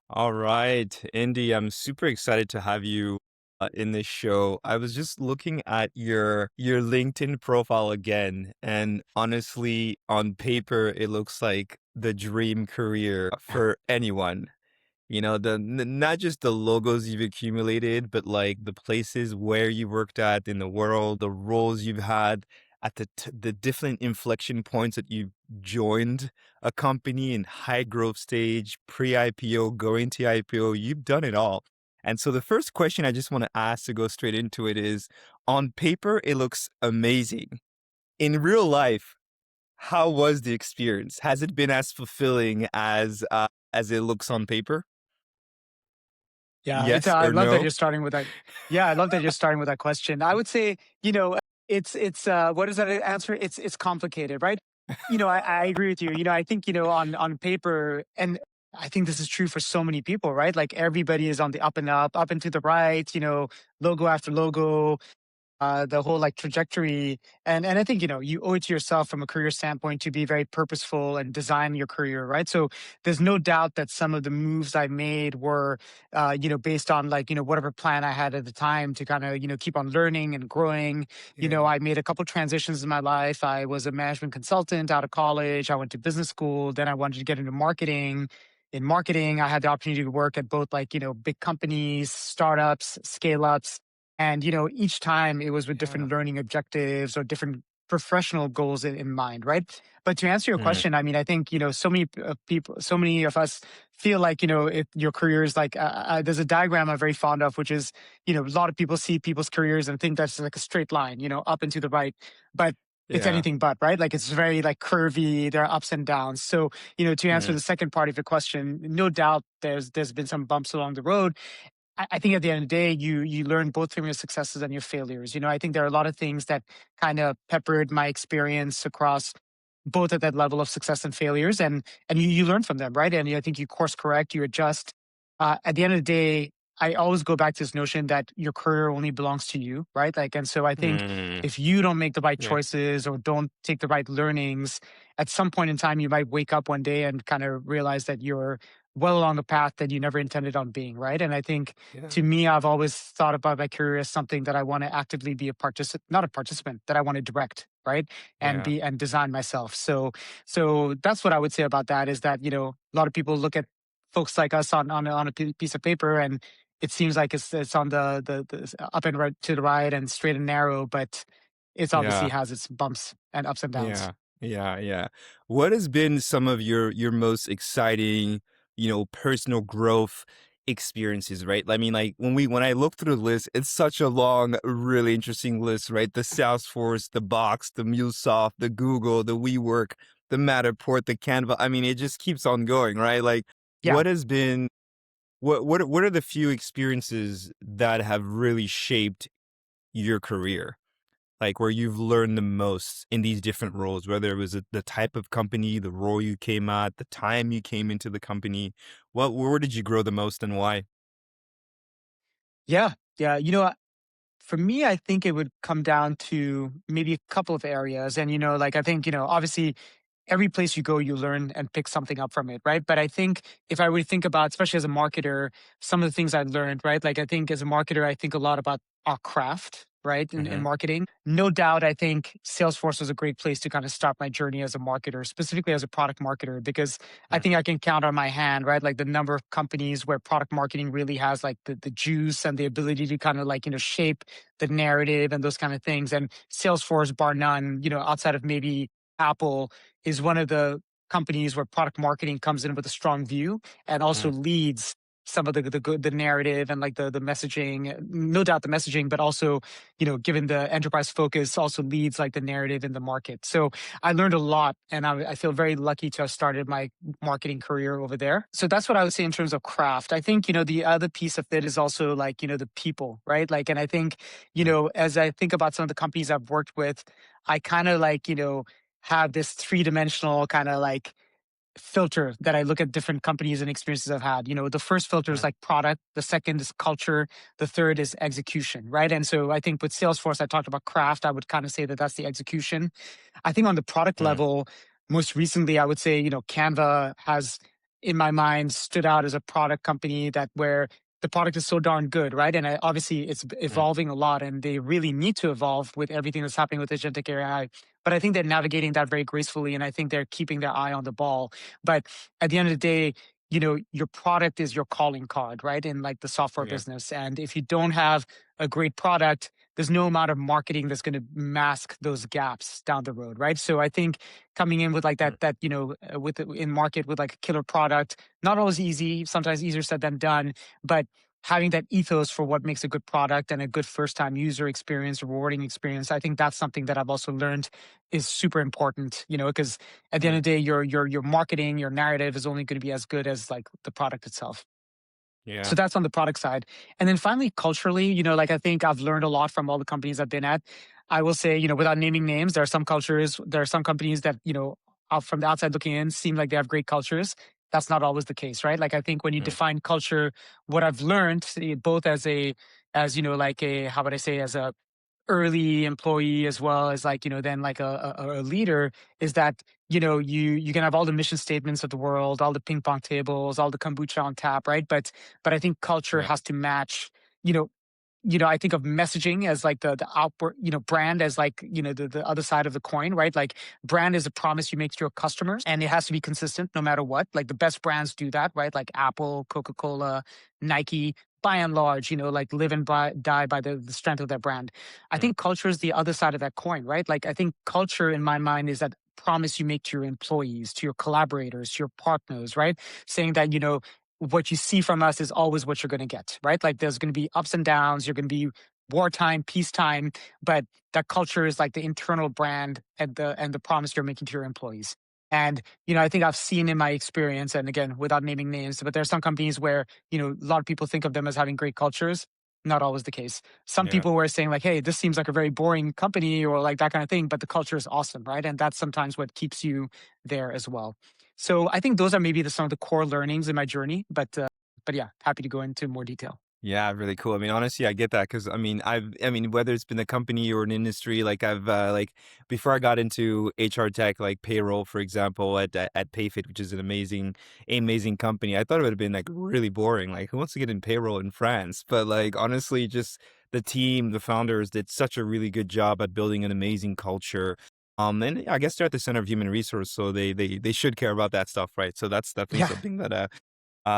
All right, Indy, I'm super excited to have you in this show. I was just looking at your LinkedIn profile again, and honestly, on paper, it looks like the dream career for anyone. Not just the logos you've accumulated, but like the places where you worked at in the world, the roles you've had at the different inflection points that you've joined a company in high growth stage, pre-IPO, going to IPO, you've done it all. And so the first question I just want to ask to go straight into it is, on paper, it looks amazing. In real life, how was the experience? Has it been as fulfilling as it looks on paper? Yeah, Yes I or love that no? you're starting with that. Yeah, I love that you're starting with that question. I would say, it's what is that answer? It's complicated, right? I agree with you. I think, on paper, and I think this is true for so many people, right? Like everybody is on the up and up and to the right, logo after logo, the whole like trajectory. And I think, you owe it to yourself from a career standpoint to be very purposeful and design your career, right? So there's no doubt that some of the moves I made were, based on like, whatever plan I had at the time to kind of, keep on learning and growing. Yeah. I made a couple transitions in my life. I was a management consultant out of college. I went to business school. Then I wanted to get into marketing. In marketing, I had the opportunity to work at both like, big companies, startups, scale ups, and, each time it was with Yeah. different learning objectives or different professional goals in mind, right? But to answer your Mm, question, I mean, I think, so many people, so many of us feel like, if your career is like, there's a diagram I'm very fond of, which is, a lot of people see people's careers and think that's like a straight line, up and to the right. But it's yeah. anything but, right? Like it's very like curvy, there are ups and downs. So, to answer Mm, the second part of your question, no doubt there's been some bumps along the road. I think at the end of the day, you learn both from your successes and your failures. I think there are a lot of things that kind of peppered my experience across both at that level of success and failures, and you learn from them, right? And I think you course correct, you adjust. At the end of the day, I always go back to this notion that your career only belongs to you, right? Like, and so I think mm, if you don't make the right yeah. choices or don't take the right learnings, at some point in time, you might wake up one day and kind of realize that you're well along the path that you never intended on being, right? And I think Yeah. to me, I've always thought about my career as something that I want to actively be a participant, not a participant, that I want to direct, right? And Yeah. be and design myself. So that's what I would say about that is that, a lot of people look at folks like us on a piece of paper and it seems like it's on the up and right to the right and straight and narrow, but it's obviously Yeah. has its bumps and ups and downs. Yeah. Yeah. Yeah. What has been some of your most exciting, personal growth experiences, right? I mean, like when I look through the list, it's such a long, really interesting list, right? The Salesforce, the Box, the Mulesoft, the Google, the WeWork, the Matterport, the Canva. I mean, it just keeps on going, right? Like, Yeah. what has been what are the few experiences that have really shaped your career? Like, where you've learned the most in these different roles, whether it was the type of company, the role you came at, the time you came into the company. Where did you grow the most and why? Yeah. Yeah. For me, I think it would come down to maybe a couple of areas. And, like I think, obviously every place you go, you learn and pick something up from it, right? But I think if I were to think about, especially as a marketer, some of the things I learned, right? Like I think as a marketer, I think a lot about our craft, right? In Mhm. marketing. No doubt, I think Salesforce was a great place to kind of start my journey as a marketer, specifically as a product marketer, because I Mm, think I can count on my hand, right? Like the number of companies where product marketing really has like the juice and the ability to kind of like, shape the narrative and those kind of things. And Salesforce, bar none, outside of maybe Apple, is one of the companies where product marketing comes in with a strong view and also mm, leads some of the narrative and like the messaging, no doubt the messaging, but also, given the enterprise focus, also leads like the narrative in the market. So I learned a lot, and I feel very lucky to have started my marketing career over there. So that's what I would say in terms of craft. I think, the other piece of it is also like, the people, right? Like, and I think, mm, as I think about some of the companies I've worked with, I kind of like, have this three-dimensional kind of like filter that I look at different companies and experiences I've had. The first filter is mm, like product, the second is culture, the third is execution, right? And so I think with Salesforce, I talked about craft. I would kind of say that that's the execution. I think on the product mm, level, most recently, I would say, Canva has in my mind stood out as a product company that where the product is so darn good, right? And obviously it's Mm, evolving a lot, and they really need to evolve with everything that's happening with agentic AI. But I think they're navigating that very gracefully, and I think they're keeping their eye on the ball. But at the end of the day, your product is your calling card, right? In like the software yeah. business, and if you don't have a great product, there's no amount of marketing that's going to mask those gaps down the road, right? So I think coming in with like Mm, that in market with like a killer product, not always easy, sometimes easier said than done, but having that ethos for what makes a good product and a good first time user experience, rewarding experience, I think that's something that I've also learned is super important, because at the end mm, of the day, your marketing, your narrative is only going to be as good as like the product itself. yeah. So that's on the product side. And then finally, culturally, like I think I've learned a lot from all the companies I've been at. I will say, without naming names, there are some companies that, from the outside looking in, seem like they have great cultures. That's not always the case, right? Like I think when you Mm, define culture, what I've learned, both as like a, how would I say, as a early employee as well as like then like a leader, is that you can have all the mission statements of the world, all the ping pong tables, all the kombucha on tap, right? But I think culture yeah. has to match. you know I think of messaging as like the outward, brand as like, the other side of the coin, right? Like brand is a promise you make to your customers, and it has to be consistent no matter what. Like the best brands do that, right? Like Apple, Coca-Cola, Nike, by and large, like live and die by the strength of their brand. I Mm, think culture is the other side of that coin, right? Like I think culture in my mind is that promise you make to your employees, to your collaborators, to your partners, right? Saying that, what you see from us is always what you're going to get, right? Like there's going to be ups and downs. You're going to be wartime, peacetime, but that culture is like the internal brand and the promise you're making to your employees. And I think I've seen in my experience, and again, without naming names, but there's some companies where a lot of people think of them as having great cultures. Not always the case. Some yeah. people were saying like, "Hey, this seems like a very boring company," or like that kind of thing, but the culture is awesome, right? And that's sometimes what keeps you there as well. So I think those are maybe some of the core learnings in my journey. But yeah, happy to go into more detail. Yeah, really cool. I mean, honestly, I get that because I mean, whether it's been a company or an industry, like like before I got into HR tech, like payroll, for example, at Payfit, which is an amazing company. I thought it would have been like really boring. Like, who wants to get in payroll in France? But like, honestly, just the team, the founders did such a really good job at building an amazing culture. And I guess they're at the center of human resource, so they should care about that stuff, right? So that's definitely Yeah, something that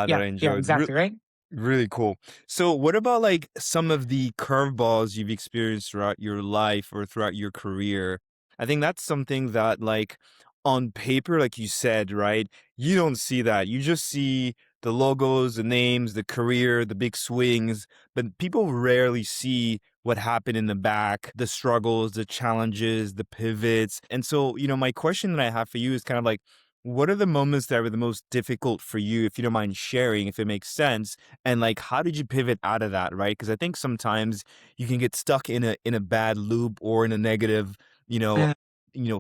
yeah, I yeah, enjoyed. exactly, right? Really cool. So what about like some of the curveballs you've experienced throughout your life or throughout your career? I think that's something that like on paper, like you said, right? You don't see that. You just see the logos, the names, the career, the big swings, but people rarely see what happened in the back, the struggles, the challenges, the pivots. And so, my question that I have for you is kind of like, what are the moments that were the most difficult for you, if you don't mind sharing, if it makes sense? And like, how did you pivot out of that, right? Because I think sometimes you can get stuck in a bad loop or in a negative, you know, Uh,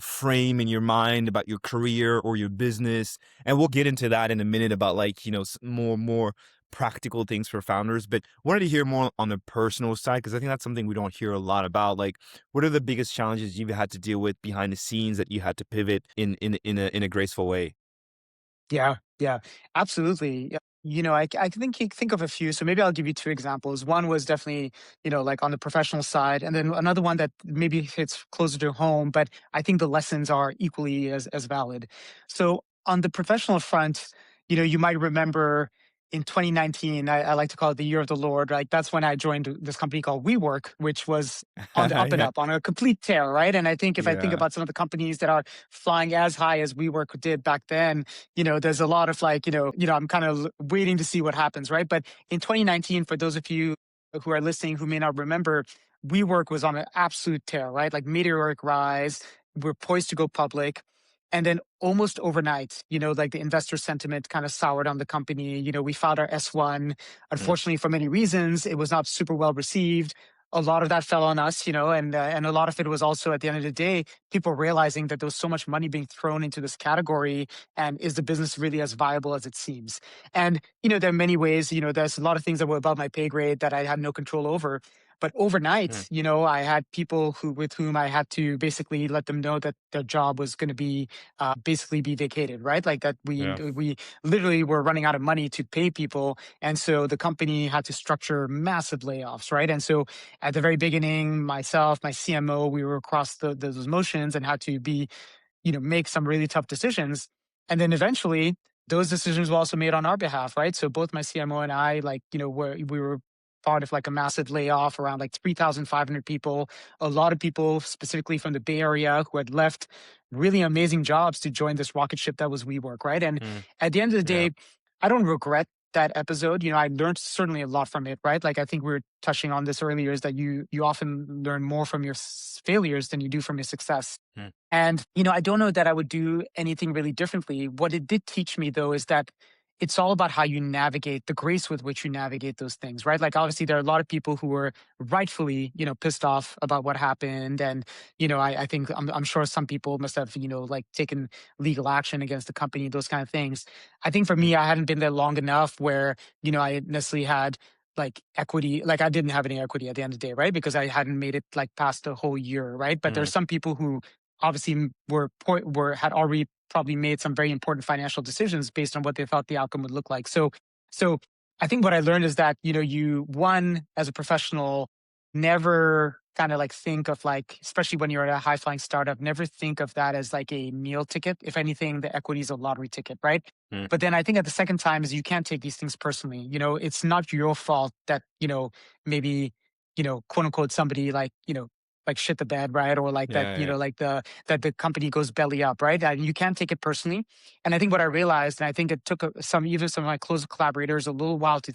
frame in your mind about your career or your business. And we'll get into that in a minute about like, more practical things for founders. But wanted to hear more on the personal side because I think that's something we don't hear a lot about. Like, what are the biggest challenges you've had to deal with behind the scenes that you had to pivot in a graceful way? Yeah, yeah, absolutely. Yeah. I think of a few. So maybe I'll give you two examples. One was definitely, like on the professional side, and then another one that maybe hits closer to home, but I think the lessons are equally as valid. So on the professional front, you might remember in 2019, I like to call it the year of the Lord, right? That's when I joined this company called WeWork, which was on the up and Yeah. up, on a complete tear, right? And I think if I think Yeah. about some of the companies that are flying as high as WeWork did back then, there's a lot of like, I'm kind of waiting to see what happens, right? But in 2019, for those of you who are listening who may not remember, WeWork was on an absolute tear, right? Like meteoric rise. We're poised to go public. And then almost overnight, like the investor sentiment kind of soured on the company. We filed our S1. Mm, Unfortunately, for many reasons, it was not super well received. A lot of that fell on us, and a lot of it was also at the end of the day, people realizing that there was so much money being thrown into this category, and is the business really as viable as it seems? And there are many ways. There's a lot of things that were above my pay grade that I had no control over. But mm, overnight, I had people with whom I had to basically let them know that their job was going to be basically be vacated, right? Like that yeah, we literally were running out of money to pay people, and so the company had to structure massive layoffs, right? And so at the very beginning, myself, my CMO, we were across those motions and had to be make some really tough decisions. And then eventually those decisions were also made on our behalf, right? So both my CMO and I, like, we were part of like a massive layoff around like 3,500 people, a lot of people specifically from the Bay Area who had left really amazing jobs to join this rocket ship that was WeWork, right? And mm, at the end of the yeah, day, I don't regret that episode. I learned certainly a lot from it, right? Like I think we were touching on this earlier, is that you often learn more from your failures than you do from your success. mm, And, I don't know that I would do anything really differently. What it did teach me, though, is that it's all about how you navigate, the grace with which you navigate those things, right? Like, obviously, there are a lot of people who were rightfully, pissed off about what happened. And, I think I'm sure some people must have, like taken legal action against the company, those kind of things. I think for mm, me, I hadn't been there long enough where, I necessarily had like equity, like I didn't have any equity at the end of the day, right? Because I hadn't made it like past a whole year, right? But mm, there's some people who obviously were had already probably made some very important financial decisions based on what they thought the outcome would look like. So I think what I learned is that you one as a professional never kind of like think of, like, especially when you're at a high flying startup, never think of that as like a meal ticket. If anything, the equity is a lottery ticket, right? mm, But then I think at the second time is you can't take these things personally. It's not your fault that maybe quote unquote somebody like shit the bed, right? Or like that, yeah, yeah, like that the company goes belly up, right? And you can't take it personally. And I think what I realized, and I think it took even some of my close collaborators a little while to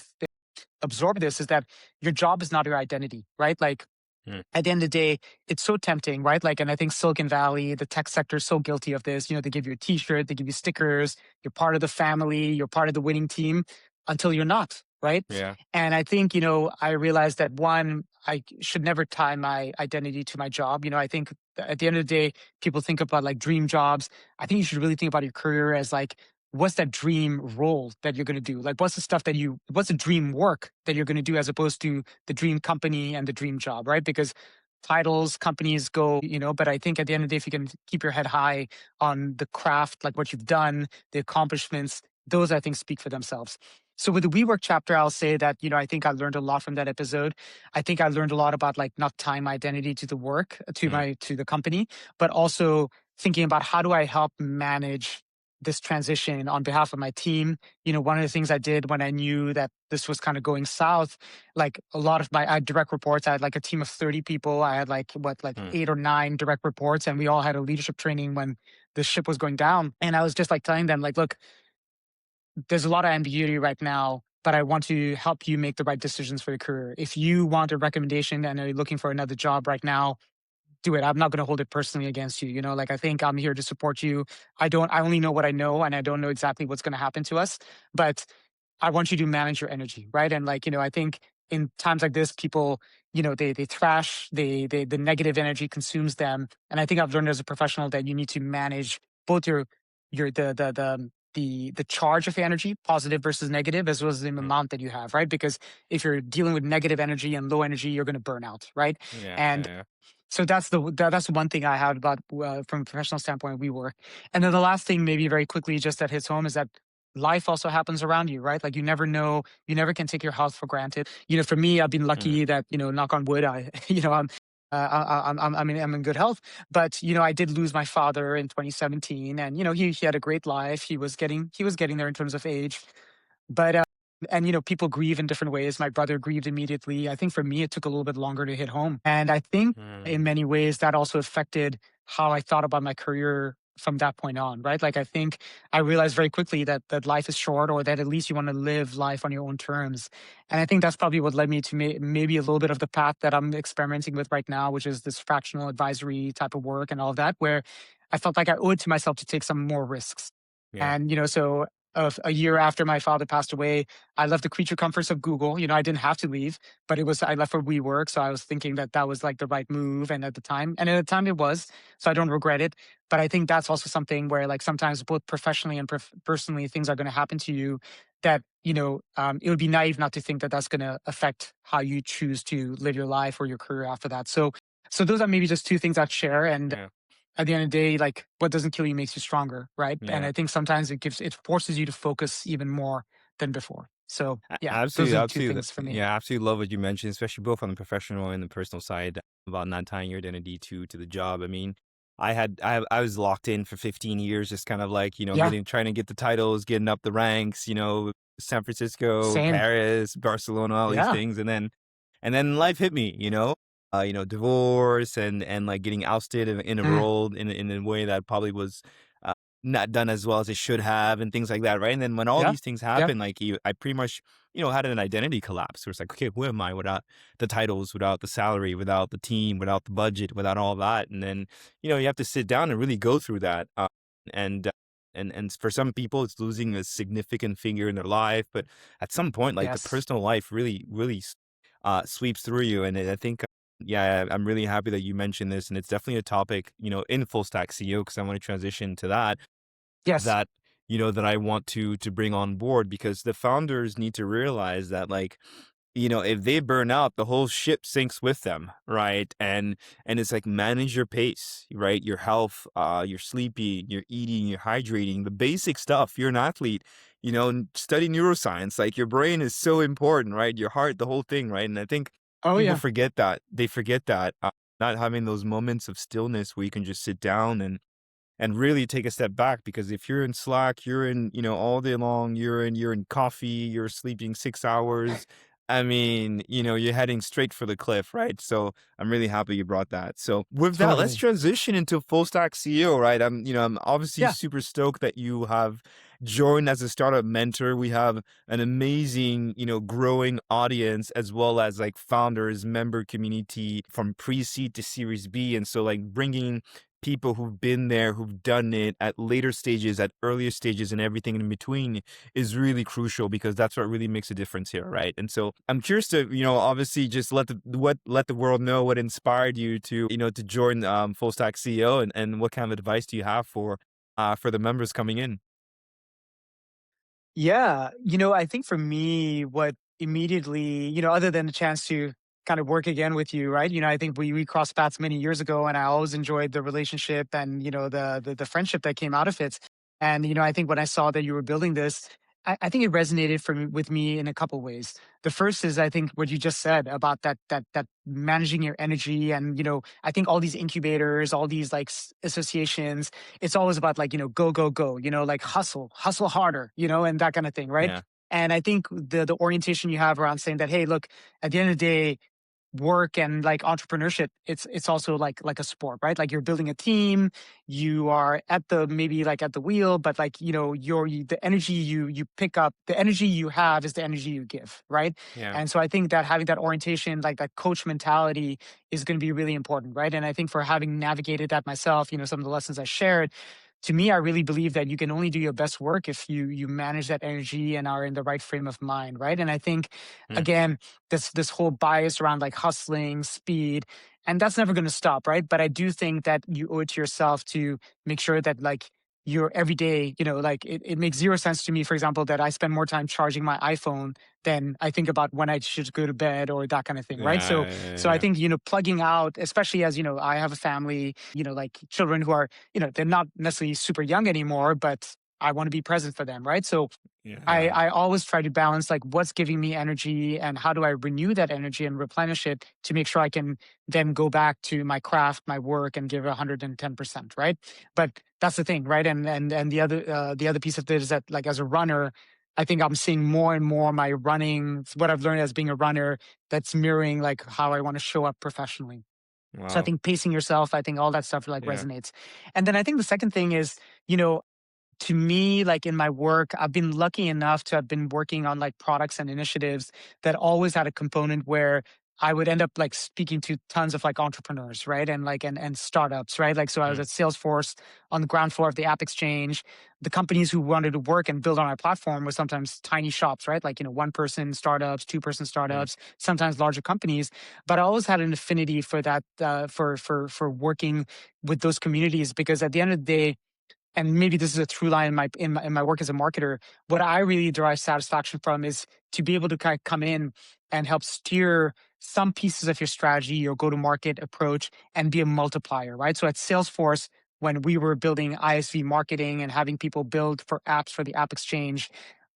absorb this, is that your job is not your identity, right? Like mm, at the end of the day, it's so tempting, right? Like, and I think Silicon Valley, the tech sector is so guilty of this. They give you a t-shirt, they give you stickers, you're part of the family, you're part of the winning team until you're not, right? yeah, And I think, I realized that one, I should never tie my identity to my job. I think at the end of the day, people think about like dream jobs. I think you should really think about your career as like, what's that dream role that you're going to do? Like, what's the dream work that you're going to do, as opposed to the dream company and the dream job, right? Because titles, companies go, but I think at the end of the day, if you can keep your head high on the craft, like what you've done, the accomplishments, those I think speak for themselves. So with the WeWork chapter, I'll say that, I think I learned a lot from that episode. I think I learned a lot about like not tying my identity to the work, mm, to the company, but also thinking about how do I help manage this transition on behalf of my team. One of the things I did when I knew that this was kind of going south, like a lot of I had direct reports. I had like a team of 30 people. I had like mm, 8 or 9 direct reports, and we all had a leadership training when the ship was going down. And I was just like telling them, like, look, there's a lot of ambiguity right now, but I want to help you make the right decisions for your career. If you want a recommendation and are looking for another job right now, do it. I'm not going to hold it personally against you. Like, I think I'm here to support you. I only know what I know, and I don't know exactly what's going to happen to us, but I want you to manage your energy, right? And like, I think in times like this, people, they thrash, the negative energy consumes them. And I think I've learned as a professional that you need to manage both your the charge of energy, positive versus negative, as well as the mm, amount that you have, right? Because if you're dealing with negative energy and low energy, you're going to burn out, right? yeah, And yeah, so that's one thing I have about from a professional standpoint, we work. And then the last thing, maybe very quickly, just that hits home, is that life also happens around you, right? Like, you never know, you never can take your health for granted. For me, I've been mm, lucky that, knock on wood, I I'm in good health. But I did lose my father in 2017, and he had a great life. He was getting there in terms of age, but and people grieve in different ways. My brother grieved immediately. I think for me, it took a little bit longer to hit home, and I think mm, in many ways that also affected how I thought about my career from that point on, right? Like, I think I realized very quickly that life is short, or that at least you want to live life on your own terms. And I think that's probably what led me to maybe a little bit of the path that I'm experimenting with right now, which is this fractional advisory type of work and all of that, where I felt like I owed it to myself to take some more risks. yeah, And so of a year after my father passed away, I left the creature comforts of Google. I didn't have to leave, but I left for WeWork. So I was thinking that that was like the right move. And at the time it was, so I don't regret it. But I think that's also something where like sometimes both professionally and personally, things are going to happen to you that, it would be naive not to think that that's going to affect how you choose to live your life or your career after that. So those are maybe just two things I'd share. And Yeah. at the end of the day, like what doesn't kill you makes you stronger, right? And Yeah. I think sometimes it forces you to focus even more than before. So yeah, those Absolutely, are the two absolutely. things for me. Yeah, absolutely love what you mentioned, especially both on the professional and the personal side about not tying your identity to the job. I mean, I was locked in for 15 years, just kind of like, Yeah, getting trying to get the titles, getting up the ranks, San Francisco, same. Paris, Barcelona, all these Yeah. things. And then life hit me, divorce and like getting ousted in a Mm, role in a way that probably was uh, not done as well as it should have and things like that, right? And then when all yeah. these things Yeah. happen, like I pretty much, had an identity collapse where it's like, okay, who am I without the titles, without the salary, without the team, without the budget, without all that? And then, you have to sit down and really go through that. And, uh, and for some people, it's losing a significant figure in their life. But at some point, like the Yes. personal life really sweeps through you. And I think, yeah, I'm really happy that you mentioned this. And it's definitely a topic, in full stack CEO, because I want to transition to that Yes. that that I want to bring on board because the founders need to realize that like if they burn out the whole ship sinks with them, right? And it's like manage your pace, right? Your health, your sleeping, your eating, your hydrating, the basic stuff. You're an athlete, study neuroscience, like your brain is so important, right? Your heart, the whole thing, right? And I think Oh people yeah. forget that. They forget that not having those moments of stillness where you can just sit down and really take a step back because if you're in Slack, you're in, all day long, you're in coffee, you're sleeping 6 hours. I mean, you're heading straight for the cliff, right? So I'm really happy you brought that. So with that, let's Totally. transition into full stack CEO, right? I'm obviously Yeah. super stoked that you have joined as a startup mentor. We have an amazing, growing audience as well as like founders, member community from pre-seed to series B. And so like bringing people who've been there, who've done it at later stages, at earlier stages, and everything in between is really crucial because that's what really makes a difference here, right? And so I'm curious to, obviously just let the world know what inspired you to, to join Full Stack CEO and what kind of advice do you have for the members coming in? Yeah. I think for me, what immediately, other than the chance to kind of work again with you, right? I think we crossed paths many years ago and I always enjoyed the relationship and, the friendship that came out of it. And, I think when I saw that you were building this, I think it resonated with me in a couple ways. The first is I think what you just said about that managing your energy and, I think all these incubators, all these like associations, it's always about like, go, go, go, like hustle harder, and that kind of thing, right? Yeah, And I think the orientation you have around saying that, hey, look, at the end of the day, work and like entrepreneurship, it's also like a sport, right? Like you're building a team, you are at the maybe like at the wheel, but like the energy you pick up, the energy you have is the energy you give, right? yeah, And so I think that having that orientation, like that coach mentality, is going to be really important, right? And I think for having navigated that myself, some of the lessons I shared, to me, I really believe that you can only do your best work if you manage that energy and are in the right frame of mind, right? And I think yeah, again, this whole bias around like hustling, speed, and that's never going to stop, right? But I do think that you owe it to yourself to make sure that like your every day, like it makes zero sense to me, for example, that I spend more time charging my iPhone than I think about when I should go to bed or that kind of thing, right? So yeah, yeah, so I yeah, think, plugging out, especially as, I have a family, like children who are, they're not necessarily super young anymore, but I want to be present for them, right? So I, yeah, I always try to balance like what's giving me energy and how do I renew that energy and replenish it to make sure I can then go back to my craft, my work, and give 110%, right? But that's the thing, right? And the other piece of it is that like as a runner, I think I'm seeing more and more my running, what I've learned as being a runner, that's mirroring like how I want to show up professionally. So I wow, think pacing yourself, I think all that stuff like yeah, resonates. And then I think the second thing is, you know, to me, like in my work, I've been lucky enough to have been working on like products and initiatives that always had a component where I would end up like speaking to tons of like entrepreneurs, right? And like and startups, right? Like so I was Mm, at Salesforce on the ground floor of the app exchange. The companies who wanted to work and build on our platform were sometimes tiny shops, right? Like, one person startups, two-person mm, startups, sometimes larger companies. But I always had an affinity for that, for working with those communities, because at the end of the day, and maybe this is a through line in my work as a marketer, what I really derive satisfaction from is to be able to kind of come in and help steer some pieces of your strategy, your go to market approach, and be a multiplier, right? So at Salesforce, when we were building ISV marketing and having people build for apps for the app exchange,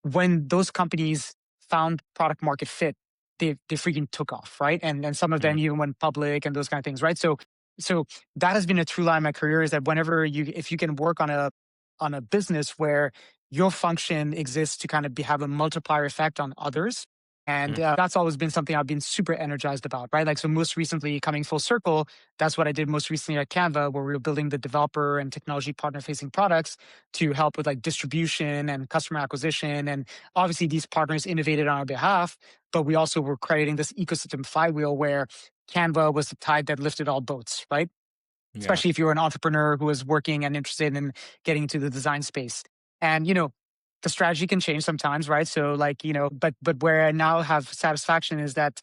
when those companies found product market fit, they freaking took off, right? And some of them mm, even went public and those kind of things, right? So that has been a true line in my career, is that whenever if you can work on a business where your function exists to kind of have a multiplier effect on others. And mm. that's always been something I've been super energized about, right? Like, so most recently, coming full circle, that's what I did most recently at Canva, where we were building the developer and technology partner facing products to help with like distribution and customer acquisition. And obviously, these partners innovated on our behalf, but we also were creating this ecosystem flywheel where Canva was the tide that lifted all boats, right? Yeah. Especially if you're an entrepreneur who is working and interested in getting into the design space. And the strategy can change sometimes, right? So like, but where I now have satisfaction is that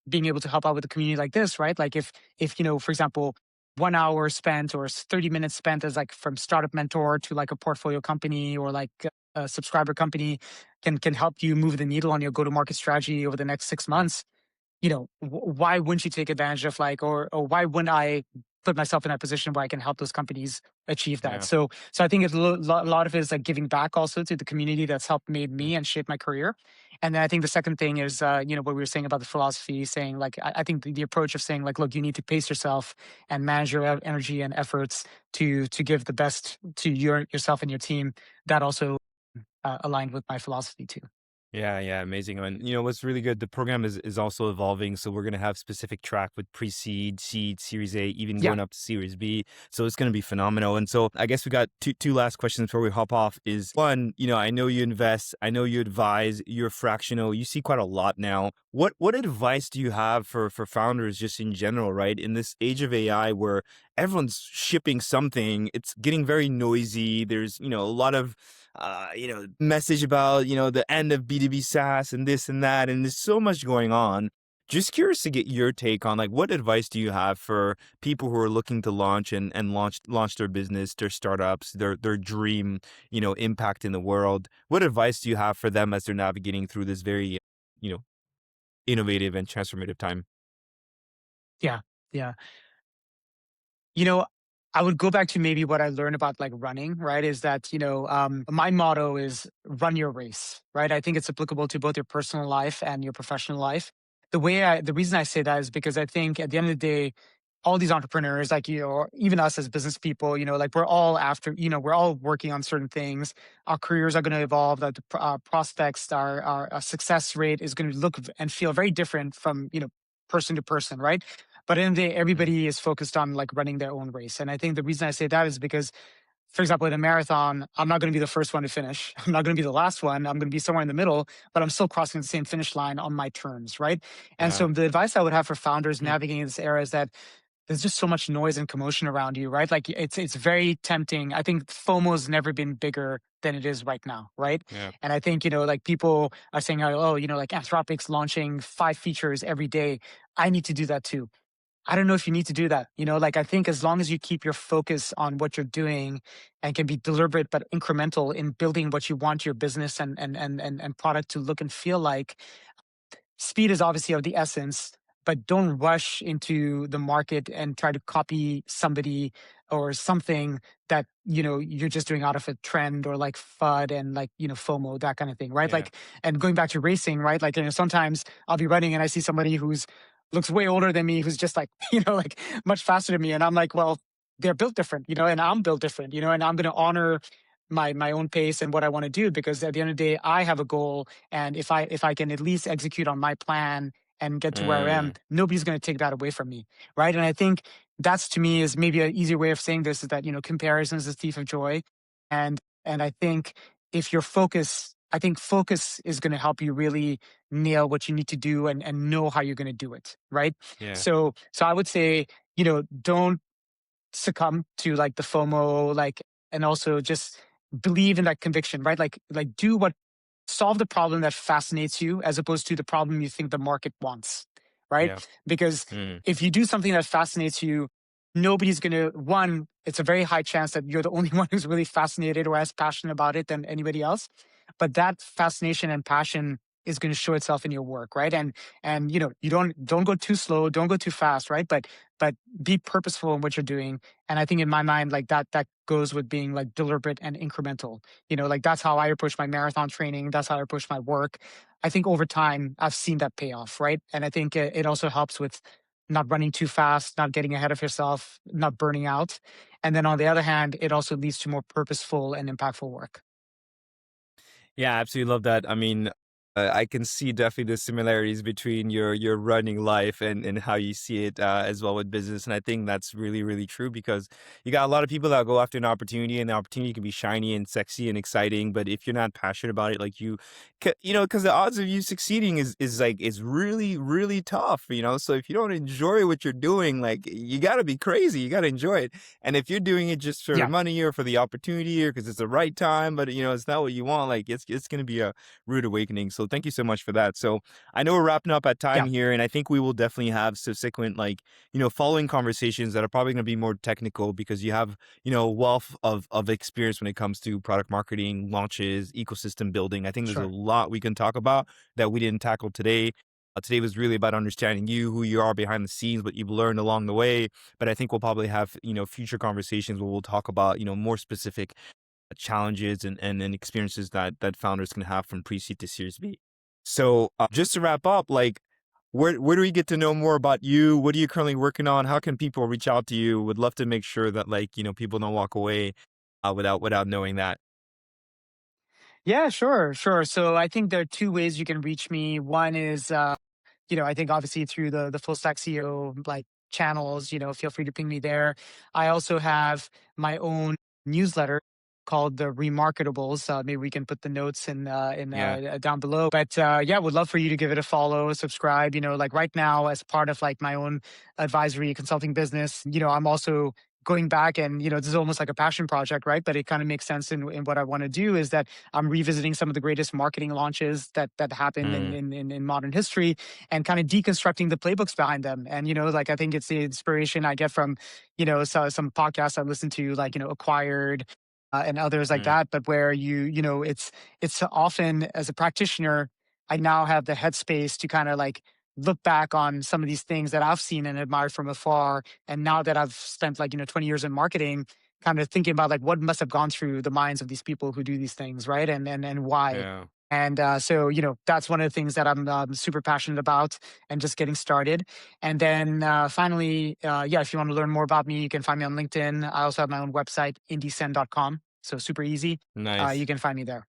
being able to help out with a community like this, right? Like if for example, 1 hour spent or 30 minutes spent as like from startup mentor to like a portfolio company or like a subscriber company can help you move the needle on your go-to-market strategy over the next six Mm, months, why wouldn't you take advantage of like, or why wouldn't I put myself in that position where I can help those companies achieve that? yeah. So I think it's a lot of it is like giving back also to the community that's helped made Mm, me and shape my career. And then I think the second thing is, what we were saying about the philosophy, saying like, I think the approach of saying like, look, you need to pace yourself and manage your energy and efforts to give the best to yourself and your team. That also aligned with my philosophy too. yeah, yeah, amazing. And what's really good, the program is also evolving. So we're gonna have specific track with pre-seed, seed, series A, even Yeah. going up to series B. So it's gonna be phenomenal. And so I guess we got two last questions before we hop off. Is one, I know you invest, I know you advise, you're fractional, you see quite a lot now. What advice do you have for founders just in general, right? In this age of AI where everyone's shipping something, it's getting very noisy. There's, a lot of message about, the end of B2B SaaS and this and that. And there's so much going on. Just curious to get your take on like what advice do you have for people who are looking to launch and launch their business, their startups, their dream, impact in the world. What advice do you have for them as they're navigating through this very, you know, innovative and transformative time? Yeah. Yeah. You know, I would go back to maybe what I learned about like running, right? Is that, my motto is run your race, right? I think it's applicable to both your personal life and your professional life. The reason I say that is because I think at the end of the day, all these entrepreneurs, like, or even us as business people, like we're all after, we're all working on certain things. Our careers are going to evolve, that our prospects, our success rate is going to look and feel very different from, person to person, right? But in the day, Mm, everybody is focused on like running their own race. And I think the reason I say that is because, for example, in a marathon, I'm not going to be the first one to finish. I'm not going to be the last one. I'm going to be somewhere in the middle, but I'm still crossing the same finish line on my terms, right? And yeah. so the advice I would have for founders Mm, navigating this era is that there's just so much noise and commotion around you, right? Like it's very tempting. I think FOMO has never been bigger than it is right now, right? yeah. And I think, like people are saying, oh, like Anthropic's launching 5 features every day. I need to do that too. I don't know if you need to do that. Like I think as long as you keep your focus on what you're doing and can be deliberate but incremental in building what you want your business and product to look and feel like, speed is obviously of the essence, but don't rush into the market and try to copy somebody or something that, you're just doing out of a trend or like FUD and like, FOMO, that kind of thing, right? Yeah. Like, and going back to racing, right? Like, sometimes I'll be running and I see somebody who's looks way older than me, who's just like, like much faster than me. And I'm like, well, they're built different, and I'm built different, and I'm going to honor my own pace and what I want to do, because at the end of the day, I have a goal, and if I can at least execute on my plan and get to where I am, Mm, nobody's going to take that away from me, right? And I think that's, to me, is maybe an easier way of saying this, is that comparison is the thief of joy, and I think if your focus I think focus is going to help you really nail what you need to do and know how you're going to do it. Right. Yeah. So I would say, don't succumb to like the FOMO, like, and also just believe in that conviction, right? Like do what solve the problem that fascinates you as opposed to the problem you think the market wants, right? Yeah. Because Mm. if you do something that fascinates you, nobody's going to, one, it's a very high chance that you're the only one who's really fascinated or as passionate about it than anybody else. But that fascination and passion is going to show itself in your work, right? And you don't go too slow, don't go too fast, right? But be purposeful in what you're doing. And I think in my mind, like that goes with being like deliberate and incremental. Like that's how I approach my marathon training. That's how I approach my work. I think over time, I've seen that pay off, right? And I think it also helps with not running too fast, not getting ahead of yourself, not burning out. And then on the other hand, it also leads to more purposeful and impactful work. Yeah, I absolutely love that. I mean, I can see definitely the similarities between your running life and how you see it as well with business, and I think that's really really true because you got a lot of people that go after an opportunity, and the opportunity can be shiny and sexy and exciting, but if you're not passionate about it, like because the odds of you succeeding is like is really really tough, So if you don't enjoy what you're doing, like you got to be crazy, you got to enjoy it, and if you're doing it just for Yeah, money or for the opportunity or because it's the right time, but it's not what you want, like it's gonna be a rude awakening. So thank you so much for that. So I know we're wrapping up at time yeah, here, and I think we will definitely have subsequent, like, following conversations that are probably going to be more technical because you have, wealth of experience when it comes to product marketing, launches, ecosystem building. I think there's a sure. lot we can talk about that we didn't tackle today. Today was really about understanding you, who you are behind the scenes, what you've learned along the way. But I think we'll probably have, future conversations where we'll talk about, more specific challenges and experiences that founders can have from pre-seed to Series B. So just to wrap up, like where do we get to know more about you? What are you currently working on? How can people reach out to you? Would love to make sure that like people don't walk away without knowing that. Yeah, sure, sure. So I think there are two ways you can reach me. One is, I think obviously through the full stack CEO like channels, feel free to ping me there. I also have my own newsletter called the Remarketables. Maybe we can put the notes in Yeah, down below. But yeah, would love for you to give it a follow, subscribe. Like right now, as part of like my own advisory consulting business, I'm also going back and this is almost like a passion project, right? But it kind of makes sense in what I want to do is that I'm revisiting some of the greatest marketing launches that happened in mm, in modern history and kind of deconstructing the playbooks behind them. And, like I think it's the inspiration I get from, some podcasts I listen to, like, Acquired and others like mm, that. But where it's often as a practitioner, I now have the headspace to kind of like look back on some of these things that I've seen and admired from afar. And now that I've spent like, 20 years in marketing, kind of thinking about like what must have gone through the minds of these people who do these things, right? And why. yeah, And so, that's one of the things that I'm super passionate about and just getting started. And then finally, yeah, if you want to learn more about me, you can find me on LinkedIn. I also have my own website, indysen.com. So super easy. You nice. can find me there.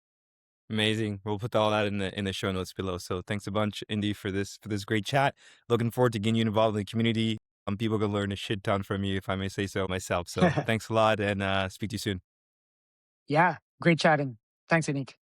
Amazing. We'll put all that in the show notes below. So thanks a bunch, Indy, for this great chat. Looking forward to getting you involved in the community. People can learn a shit ton from you, if I may say so myself. So thanks a lot, and speak to you soon. Yeah, great chatting. Thanks, Anik.